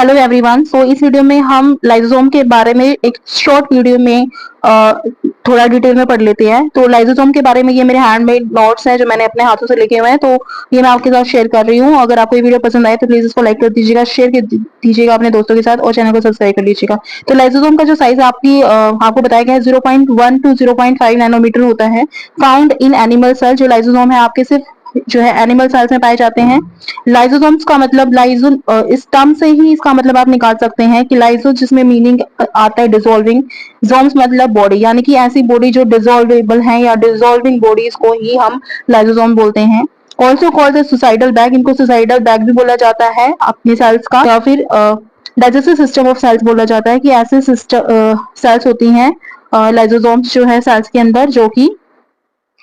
Hello everyone. सो इस video में हम लाइसोसोम के बारे में एक शॉर्ट वीडियो में थोड़ा डिटेल में पढ़ लेते हैं। तो लाइसोसोम के बारे में ये मेरे हैंडमेड नोट्स हैं जो मैंने अपने हाथों से लिखे हुए हैं, तो ये मैं आपके साथ शेयर कर रही हूँ। अगर आपको ये वीडियो पसंद आए तो प्लीज इसको लाइक कर दीजिएगा, शेयर कर दीजिएगा अपने दोस्तों के साथ और चैनल को सब्सक्राइब कर लीजिएगा। तो लाइसोसोम का जो साइज आपको बताया गया है 0.1 टू 0.5 नैनोमीटर होता है। फाउंड इन एनिमल सेल, जो लाइसोसोम है आपके सिर्फ जो है एनिमल सेल्स में पाए जाते हैं। लाइसोसोम्स का मतलब लाइजो, इस टर्म से ही इसका मतलब आप निकाल सकते हैं कि लाइजो जिसमें मीनिंग आता है डिसॉल्विंग, जोम्स मतलब बॉडी, यानी कि ऐसी बॉडी जो डिसॉल्वेबल है या डिसॉल्विंग बॉडीज को ही हम लाइसोसोम बोलते हैं। ऑल्सो कॉल्ड सुसाइडल बैग, इनको सुसाइडल बैग भी बोला जाता है अपने सेल्स का, या फिर डाइजेस्टिव सिस्टम ऑफ सेल्स बोला जाता है कि ऐसे सेल्स होती हैं लाइसोसोम्स जो है सेल्स के अंदर, जो कि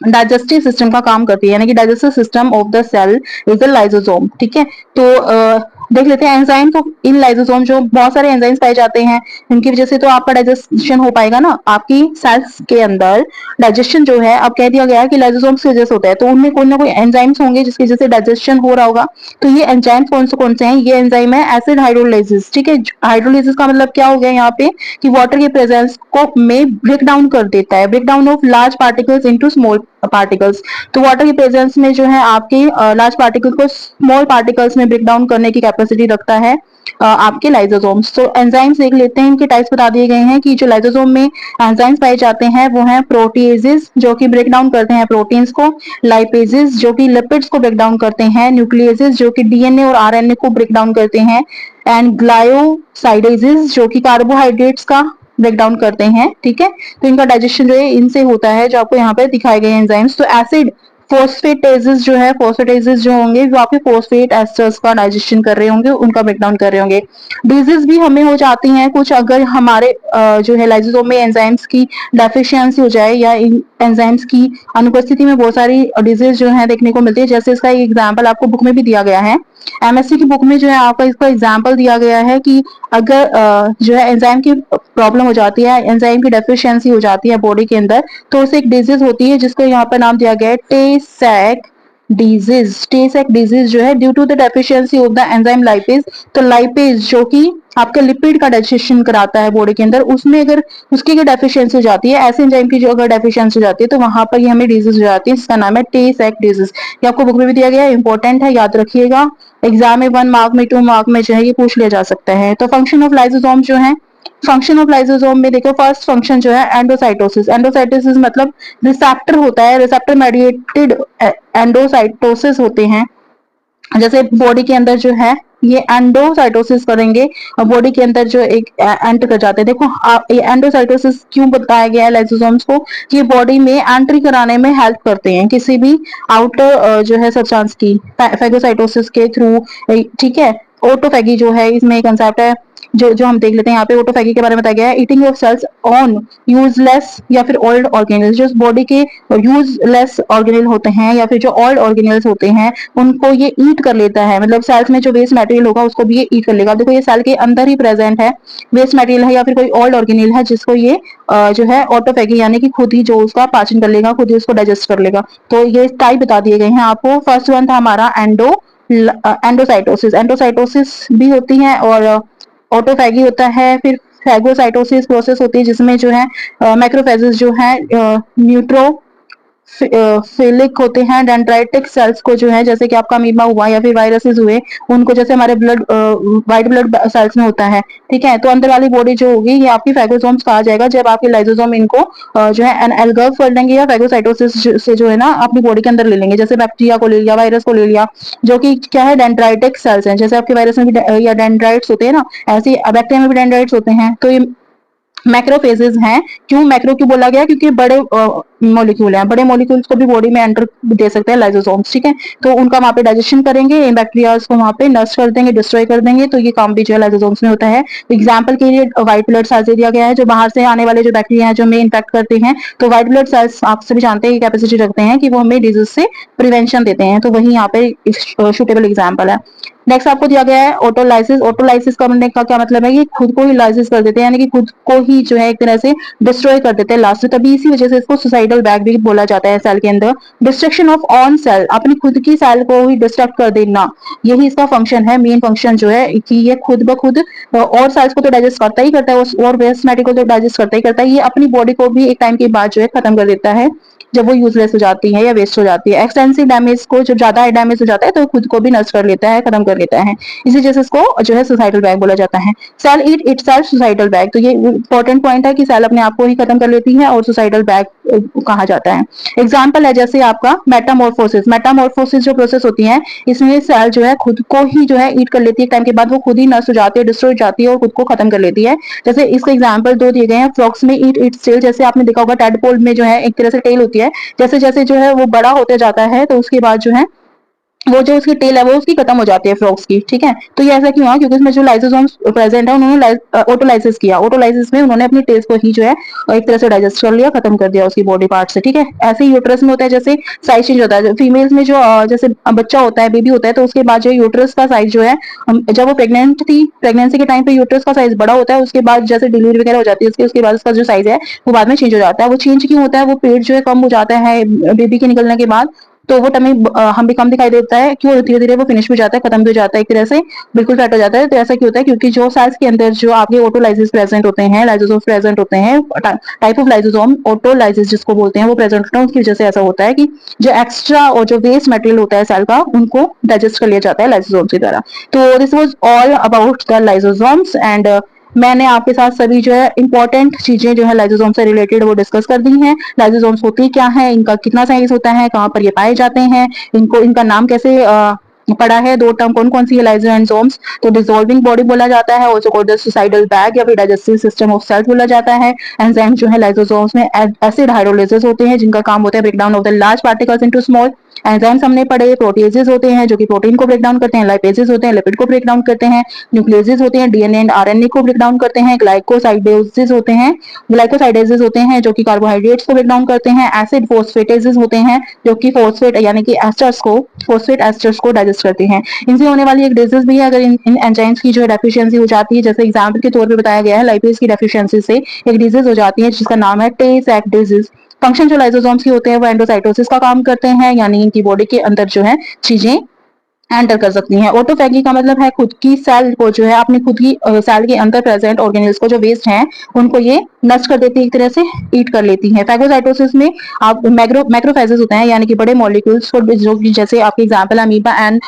डाइजेस्टिव सिस्टम का काम करती है, यानी कि digestive system of the cell is the lysosome. ठीक है, तो देख लेते हैं एंजाइम। तो इन लाइसोसोम जो बहुत सारे एंजाइम्स पाए जाते हैं, इनकी वजह से तो आपका डाइजेशन हो पाएगा ना आपकी सेल्स के अंदर। डाइजेशन जो है अब कह दिया गया है कि लाइसोसोम्स की वजह से होता है, तो उनमें कोई ना कोई एंजाइम्स होंगे जिसकी वजह से डाइजेशन हो रहा होगा। तो ये एंजाइम्स कौन से हैं? ये एंजाइम है एसिड हाइड्रोलाइसिस। ठीक है, हाइड्रोलाइसिस का मतलब क्या हो गया यहाँ पे कि वाटर के प्रेजेंस को में ब्रेक डाउन कर देता है, break down of large particles into small particles. तो वाटर के प्रेजेंस में जो है आपके लार्ज पार्टिकल को स्मॉल पार्टिकल्स में ब्रेक डाउन करने की कैपेसिटी रखता है आपके लाइसोसोम्स। तो एंजाइम्स देख लेते हैं, इनके टाइप्स बता दिए गए हैं कि जो लाइसोसोम में एंजाइम्स पाए जाते हैं वो हैं प्रोटीएजेस जो कि ब्रेक डाउन करते हैं प्रोटीन्स को, लाइपेजेस जो कि लिपिड्स को ब्रेक डाउन करते हैं, न्यूक्लियसेस जो कि डीएनए और आरएनए को ब्रेक डाउन करते हैं, एंड ग्लायोसाइडेजेस जो कि कार्बोहाइड्रेट्स का ब्रेक डाउन करते हैं। ठीक है, तो इनका डाइजेशन जो है इनसे होता है, जो आपको यहाँ पे दिखाए गए एंजाइम्स। तो एसिड फोस्फेटेजेस जो है, फोस्फेटेजेस जो होंगे वो आपके फोस्फेट एस्टर्स का डाइजेशन कर रहे होंगे, उनका ब्रेकडाउन कर रहे होंगे। डिजीज भी हमें हो जाती हैं कुछ, अगर हमारे जो है लाइसोसोम में एंजाइम्स की डेफिशिएंसी हो जाए या इन एंजाइम्स की अनुपस्थिति में बहुत सारी डिजीज जो है देखने को मिलती है। जैसे इसका एक एग्जांपल आपको बुक में भी दिया गया है, एमएससी की बुक में जो है आपका इसका एग्जांपल दिया गया है कि अगर जो है एंजाइम की प्रॉब्लम हो जाती है, एंजाइम की डेफिशिएंसी हो जाती है बॉडी के अंदर, तो उसे एक डिजीज होती है जिसको यहाँ पर नाम दिया गया है Tay Sachs disease. Tay Sachs disease जो है due to the deficiency of the enzyme lipase. तो लाइपेज जो कि आपका लिपिड का डाइजेशन कराता है बॉडी के अंदर, उसमें अगर उसकी अगर डेफिशिएंसी हो जाती है, ऐसे एंजाइम की जो अगर डेफिशिएंसी हो जाती है, तो वहां पर ये हमें डिजीज हो जाती है, इसका नाम है टे सैक डिजीज। ये आपको बुक में भी दिया गया है, इंपॉर्टेंट है, याद रखिएगा। एग्जाम में 1 मार्क में 2 मार्क में जो है ये पूछ लिया जा सकता है। तो फंक्शन ऑफ लाइसोसोम जो है, फंक्शन ऑफ लाइसोसोम में देखो फर्स्ट फंक्शन जो है एंडोसाइटोसिस। एंडोसाइटोसिस मतलब रिसेप्टर होता है, रिसेप्टर मेडिएटेड एंडोसाइटोसिस होते हैं। जैसे बॉडी के अंदर जो है ये एंडोसाइटोसिस करेंगे और बॉडी के अंदर जो एक एंटर कर जाते हैं। देखो ये एंडोसाइटोसिस क्यों बताया गया है लाइसोसोम्स को, ये बॉडी में एंट्री कराने में हेल्प करते हैं किसी भी आउटर जो है सब्सटेंस की, फैगोसाइटोसिस के थ्रू। ठीक है, ऑटोफैगी जो है इसमें एक कंसेप्ट है जो जो हम देख लेते हैं। यहाँ पे ऑटोफैगी के बारे में बताया गया है, eating of cells on useless या फिर ओल्ड ऑर्गेनल्स। जो बॉडी के यूजलेस ऑर्गेनल होते हैं या फिर जो ओल्ड ऑर्गेनल्स होते हैं उनको ये ईट कर लेता है, मतलब सेल्स में जो वेस्ट मटेरियल होगा उसको भी ये ईट कर लेगा। देखो ये सेल के अंदर ही प्रेजेंट है, वेस्ट मटेरियल है या फिर कोई ओल्ड ऑर्गेनल है जिसको ये जो है ऑटोफैगी यानी कि खुद ही जो उसका पाचन कर लेगा, खुद ही उसको डाइजेस्ट कर लेगा। तो ये टाइप बता दिए गए हैं आपको। फर्स्ट वन था हमारा एंडोसाइटोसिस। एंडोसाइटोसिस भी होती है और ऑटोफैगी होता है। फिर फैगोसाइटोसिस प्रोसेस होती है जिसमें जो है मैक्रोफेजेस जो है न्यूट्रो फिलिक होते हैं, डेंड्राइटिक सेल्स को जो है जैसे कि आपका अमीबा हुआ या फिर वायरसेस हुए, उनको जैसे हमारे ब्लड व्हाइट ब्लड सेल्स में होता है। ठीक है, तो अंदर वाली बॉडी जो होगी ये आपकी फैगोसोम्स कहा जाएगा जब आपके लाइसोसोम इनको जो है एनएलगर्व कर लेंगे या फैगोसाइटोसिस से जो है ना अपनी बॉडी के अंदर ले लेंगे। जैसे बैक्टीरिया को ले लिया, वायरस को ले लिया, जो कि क्या है डेंड्राइटिक सेल्स हैं। जैसे आपके वायरस में भी या डेंड्राइट्स होते हैं ना, ऐसे बैक्टीरिया में भी डेंड्राइट्स होते हैं। तो ये मैक्रोफेजेस हैं। क्यों मैक्रो क्यों बोला गया? क्योंकि बड़े मॉलिक्यूल हैं, बड़े मॉलिक्यूल्स को भी बॉडी में एंटर दे सकते हैं लाइसोसोम्स। ठीक है, तो उनका वहां पे डाइजेशन करेंगे, बैक्टीरियाज को वहां पे नष्ट कर देंगे, डिस्ट्रॉय कर देंगे। तो ये काम भी जो है लाइसोसोम्स में होता है। एग्जाम्पल के लिए व्हाइट ब्लड सेल्स दिया गया है, जो बाहर से आने वाले जो बैक्टीरिया हैं जो हमें इन्फेक्ट करते हैं। तो व्हाइट ब्लड सेल्स आप सभी जानते हैं कैपेसिटी रखते हैं कि वो हमें डिजीज से प्रिवेंशन देते हैं, तो वही यहाँ पे सुटेबल एग्जाम्पल है। नेक्स्ट आपको दिया गया है ऑटोलाइसिस। ऑटोलाइसिस करने का क्या मतलब है कि खुद को ही लाइसिस कर देते हैं, यानी कि खुद को ही जो है एक तरह से डिस्ट्रॉय कर देते हैं लास्ट में, तभी इसी वजह से इसको सुसाइडल बैग भी बोला जाता है सेल के अंदर। डिस्ट्रक्शन ऑफ ऑन सेल, अपनी खुद की सेल को ही डिस्ट्रक्ट कर देना, यही इसका फंक्शन है, मेन फंक्शन जो है कि ये खुद ब खुद और सेल्स को तो डाइजेस्ट करता ही करता है, और वेस्ट मैटर को तो डाइजेस्ट करता ही करता है, ये अपनी बॉडी को भी एक टाइम के बाद जो है खत्म कर देता है जब वो यूजलेस हो जाती है या वेस्ट हो जाती है। एक्सटेंसिव डैमेज को, जब ज्यादा डैमेज हो जाता है तो खुद को भी नष्ट कर लेता है, खत्म कर लेता है, इसी वजह से इसको जो है सुसाइडल बैग बोला जाता है। सेल ईट इटसेल्फ सुसाइडल बैग, तो ये इंपॉर्टेंट पॉइंट है कि सेल अपने आप को ही खत्म कर लेती है और सुसाइडल बैग कहा जाता है। एग्जाम्पल है जैसे आपका मेटामॉर्फोसिस। मेटामॉर्फोसिस जो प्रोसेस होती है, इसमें सेल जो है खुद को ही जो है ईट कर लेती है, टाइम के बाद वो खुद ही नष्ट हो जाती है, डिस्ट्रॉय हो जाती है और खुद को खत्म कर लेती है। जैसे इसके एग्जाम्पल दो दिए गए हैं, फ्रॉक्स में ईट इट्स टेल, जैसे आपने देखा होगा टैडपोल में जो है एक तरह से टेल होती है, जैसे जैसे जो है वो बड़ा होते जाता है तो उसके बाद जो है वो जो उसकी टेल है वो उसकी खत्म हो जाती है फ्रॉक्स की, ठीक है। तो ये ऐसा क्यों हुआ, क्योंकि इसमें जो लाइसोसोम्स प्रेजेंट है उन्होंने ऑटोलाइसिस किया, ऑटोलाइसिस में उन्होंने अपनी टेल्स को ही जो है एक तरह से डाइजेस्ट कर लिया, खत्म कर दिया उसकी बॉडी पार्ट से, ठीक है। ऐसे ही यूट्रस में होता है, जैसे साइज चेंज होता है फीमेल्स में, जो जैसे बच्चा होता है, बेबी होता है, तो उसके बाद जो यूट्रस का साइज जो है, जब वो प्रेग्नेंट थी, प्रेगनेंसी के टाइम पे यूट्रस का साइज बड़ा होता है, उसके बाद जैसे डिलीवरी वगैरह हो जाती है उसके बाद उसका जो साइज है वो बाद में चेंज हो जाता है। वो चेंज क्यों होता है, वो पेट जो है कम हो जाता है बेबी के निकलने के बाद, तो वो टमी हम भी कम दिखाई देता है, क्यों धीरे धीरे वो फिनिश भी हो जाता है, खत्म भी हो जाता है एक तरह से, बिल्कुल फैट हो जाता है। तो ऐसा क्यों होता है, क्योंकि जो सेल्स के अंदर जो आपके ऑटोलाइसिस प्रेजेंट होते हैं, लाइसोसोम प्रेजेंट होते हैं, टाइप ऑफ लाइसोसोम ऑटोलाइसिस जिसको बोलते हैं वो प्रेजेंट होता है, उसकी वजह से ऐसा होता है कि जो एक्स्ट्रा और जो वेस्ट मटेरियल होता है सेल का, उनको डाइजेस्ट कर लिया जाता है लाइसोसोम्स की तरह। तो this was all about the lysosomes, and मैंने आपके साथ सभी जो है इंपॉर्टेंट चीजें जो है लाइसोसोम से रिलेटेड वो डिस्कस कर दी हैं। लाइसोसोम्स होती क्या है, इनका कितना साइज होता है, कहाँ पर ये पाए जाते हैं, इनको इनका नाम कैसे पड़ा है, दो टर्म कौन कौन सी है लाइसोसोम्स, तो डिसॉल्विंग बॉडी बोला जाता है, also called the suicidal bag या फिर डाइजेस्टिव सिस्टम ऑफ सेल्स बोला जाता है। एंजाइम जो है लाइसोसोम्स में एसिड हाइड्रोलाइसिस होते हैं, जिनका काम होता है break down of the large particles into small. Enzymes हमने पढ़े, प्रोटीजेस होते हैं जो कि प्रोटीन को ब्रेक डाउन करते हैं, लाइपेजेस होते हैं लिपिड को ब्रेक डाउन करते हैं, न्यूक्लियसेस होते हैं डीएनए एंड आरएनए को ब्रेक डाउन करते हैं, ग्लाइकोसाइडेजेस होते हैं, ग्लाइकोसाइडेजेस होते हैं जो कि कार्बोहाइड्रेट्स को ब्रेक डाउन करते हैं, एसिड फोस्फेटेजेस होते हैं जो कि फोस्फेट यानी कि एस्टर्स को, फोस्फेट एस्टर्स को डाइजेस्ट करते हैं। इनसे होने वाली एक डिजीज भी है अगर इन एंजाइम्स की जो है डेफिशिएंसी हो जाती है, जैसे एग्जांपल के तौर पे बताया गया है लाइपेज की डेफिशिएंसी से एक डिजीज हो जाती है जिसका नाम है टे सैक डिजीज। फंक्शन जो लाइसोसोम्स की होते हैं वो एंडोसाइटोसिस का काम करते हैं, यानी इनकी बॉडी के अंदर जो है चीजें एंटर कर सकती हैं। ऑटोफैगी का मतलब है खुद की सेल को जो है अपनी खुद की सेल के अंदर प्रेजेंट ऑर्गेनिल्स को जो वेस्ट हैं उनको ये नष्ट कर देती है, एक तरह से ईट कर लेती है। फैगोसाइटोसिस में आप मैक्रोफेजेस होते हैं, यानी कि बड़े मॉलिक्यूल्स को, जो जैसे आपके एग्जांपल अमीबा एंड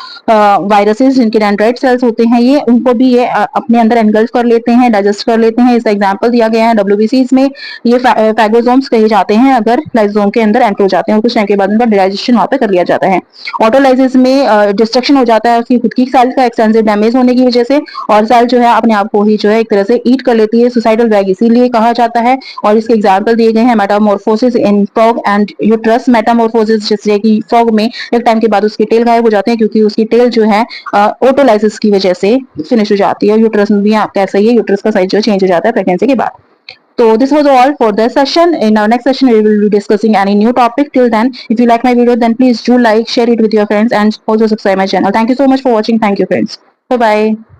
वायरसेस जिनके डेंड्राइट सेल्स होते हैं, ये उनको भी ये अपने अंदर एनगल्फ कर लेते हैं, डाइजेस्ट कर लेते हैं। इसका एग्जांपल दिया गया है डब्ल्यूबीसीज में, ये फैगोसोम्स कहे जाते हैं अगर लाइसोसोम के अंदर एंटर हो जाते हैं और कुछ टाइम के बाद उनका डाइजेशन वहां पे कर लिया जाता है। ऑटोलाइसिस में डिस्ट्रक्शन हो जाता है उसकी खुद की सेल का एक्सटेंसिव डैमेज होने की वजह से, और सेल जो है अपने आप को ही जो है एक तरह से ईट कर लेती है, सुसाइडल बैग इसीलिए कहा जाता है। और इसके एग्जांपल दिए गए हैं Metamorphosis in frog and uterus. Metamorphosis जैसे कि फ्रॉग में एक टाइम के बाद उसकी टेल गायब हो जाते हैं, क्योंकि उसकी टेल जो है ऑटोलाइसिस की वजह से फिनिश हो जाती है। यूट्रस में भी आप कैसे ही यूट्रस का साइज जो चेंज हो जाता है प्रेगनेंसी के बाद। So this was all for this session. In our next session, we will be discussing any new topic. Till then, if you like my video, then please do like, share it with your friends, and also subscribe my channel. Thank you so much for watching. Thank you, friends. Bye bye.